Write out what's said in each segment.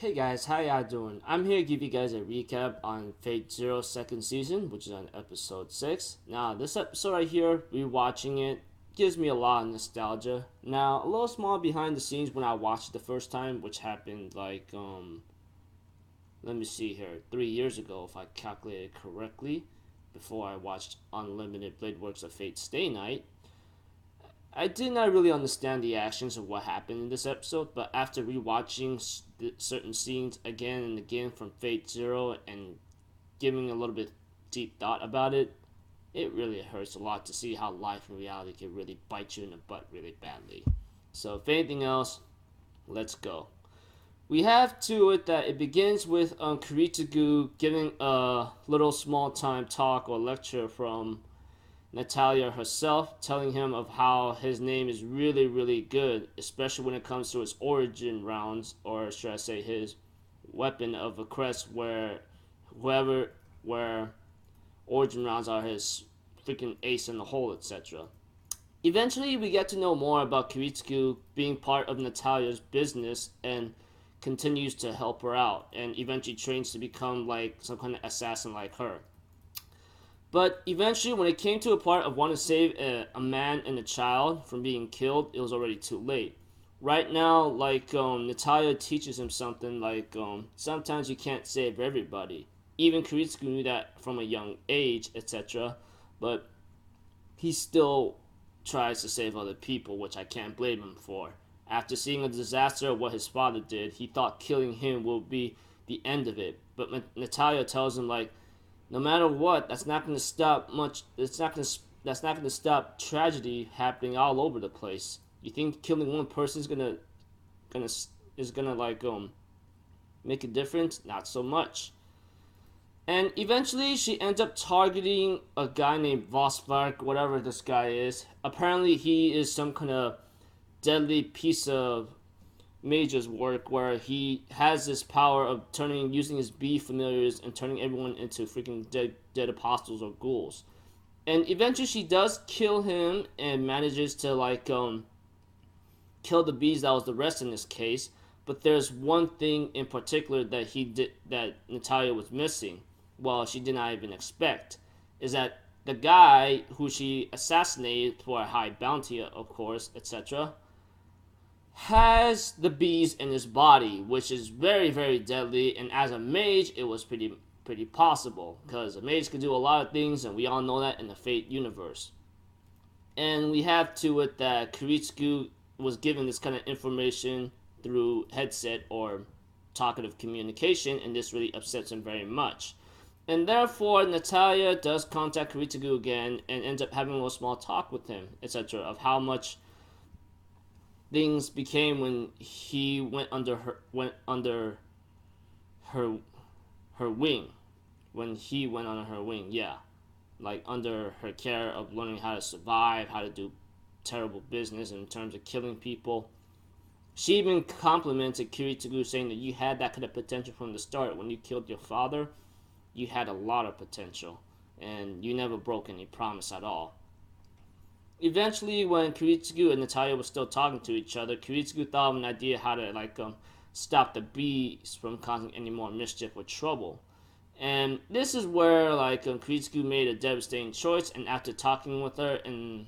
Hey guys, how y'all doing? I'm here to give you guys a recap on Fate Zero second season, which is on episode 6. Now, this episode right here, rewatching it, gives me a lot of nostalgia. Now, a little small behind the scenes when I watched it the first time, which happened let me see here, 3 years ago if I calculated correctly, before I watched Unlimited Blade Works of Fate Stay Night. I did not really understand the actions of what happened in this episode, but after rewatching certain scenes again and again from Fate Zero and giving a little bit deep thought about it, it really hurts a lot to see how life and reality can really bite you in the butt really badly. So, if anything else, let's go. We have to it that it begins with Kiritsugu giving a little small time talk or lecture from Natalia herself, telling him of how his name is really, really good, especially when it comes to his origin rounds, or should I say his weapon of a crest, where origin rounds are his freaking ace in the hole, etc. Eventually, we get to know more about Kiritsugu being part of Natalia's business and continues to help her out, and eventually trains to become like some kind of assassin like her. But eventually, when it came to a part of wanting to save a man and a child from being killed, it was already too late. Right now, Natalia teaches him something sometimes you can't save everybody. Even Kuritsugu knew that from a young age, etc. But he still tries to save other people, which I can't blame him for. After seeing a disaster of what his father did, he thought killing him will be the end of it. But Natalia tells him, no matter what, that's not going to stop much. That's not going to stop tragedy happening all over the place. You think killing one person is gonna make a difference? Not so much. And eventually, she ends up targeting a guy named Vosvark, whatever this guy is. Apparently, he is some kind of deadly piece of Mage's work where he has this power of using his bee familiars and turning everyone into freaking dead apostles or ghouls. And eventually she does kill him and manages to kill the bees that was the rest in this case. But there's one thing in particular that Natalia was missing. Well, she did not even expect. Is that the guy who she assassinated for a high bounty, of course, etc., has the bees in his body, which is very, very deadly. And as a mage, it was pretty possible because a mage can do a lot of things, and we all know that in the Fate universe. And we have to it that Kiritsugu was given this kind of information through headset or talkative communication, and this really upsets him very much. And therefore, Natalia does contact Kiritsugu again and ends up having a little small talk with him, etc., of how much things became when he went under her wing. When he went under her wing, yeah. Like under her care of learning how to survive, how to do terrible business in terms of killing people. She even complimented Kiritsugu, saying that you had that kind of potential from the start. When you killed your father, you had a lot of potential, and you never broke any promise at all. Eventually, when Kiritsugu and Natalia were still talking to each other, Kiritsugu thought of an idea how to stop the bees from causing any more mischief or trouble. And this is where Kiritsugu made a devastating choice, and after talking with her and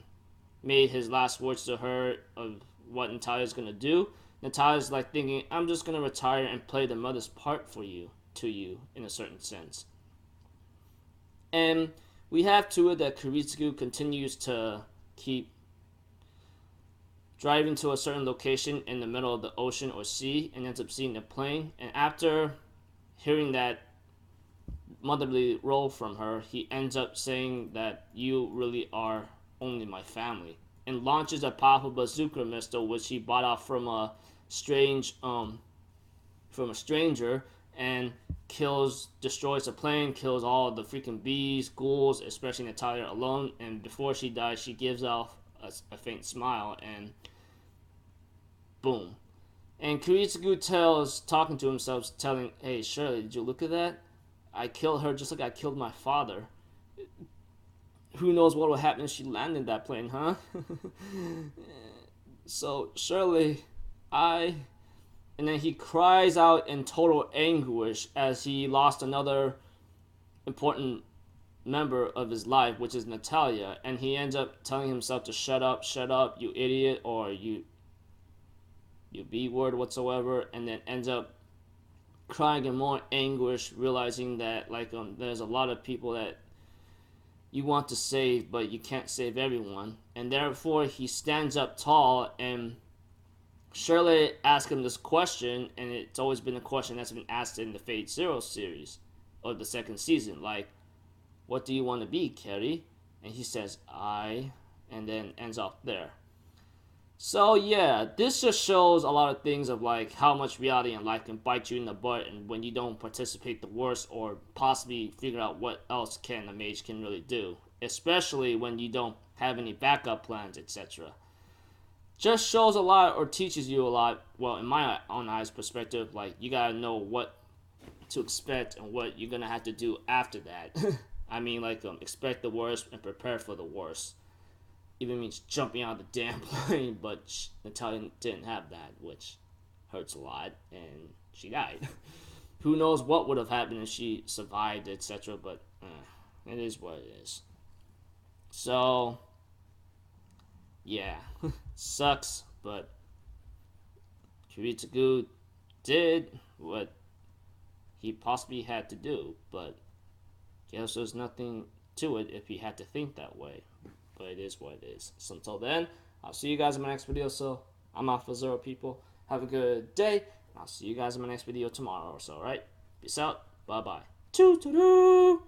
made his last words to her of what Natalia's gonna do, Natalia's thinking, I'm just gonna retire and play the mother's part to you in a certain sense. And we have to it that Kiritsugu continues to keep driving to a certain location in the middle of the ocean or sea and ends up seeing the plane. And after hearing that motherly role from her, he ends up saying that you really are only my family, and launches a powerful bazooka missile which he bought off from a stranger, and destroys the plane, kills all the freaking bees, ghouls, especially Natalia alone. And before she dies, she gives off a faint smile, and boom. And Kiritsugu talking to himself, telling, hey, Shirley, did you look at that? I killed her just like I killed my father. Who knows what will happen if she landed that plane, huh? So, Shirley, I and then he cries out in total anguish as he lost another important member of his life, which is Natalia, and he ends up telling himself to shut up, you idiot, or you B word whatsoever, and then ends up crying in more anguish, realizing that there's a lot of people that you want to save, but you can't save everyone, and therefore he stands up tall. And Shirley asked him this question, and it's always been a question that's been asked in the Fate Zero series of the 2nd season, like, what do you want to be, Kerry? And he says, I, and then ends off there. So yeah, this just shows a lot of things of like how much reality and life can bite you in the butt, and when you don't participate the worst or possibly figure out what else a mage can really do, especially when you don't have any backup plans, etc. Just shows a lot or teaches you a lot. Well, in my own eyes perspective, like, you gotta know what to expect and what you're gonna have to do after that. I mean, like, expect the worst and prepare for the worst. Even means jumping out of the damn plane, but Natalia didn't have that, which hurts a lot, and she died. Who knows what would have happened if she survived, etc. But it is what it is. So yeah, sucks, but Kiritsugu did what he possibly had to do, but guess there's nothing to it if he had to think that way. But it is what it is. So until then, I'll see you guys in my next video. So I'm out for Zero, people. Have a good day. I'll see you guys in my next video tomorrow or so, alright? Peace out. Bye-bye. Toodaloo!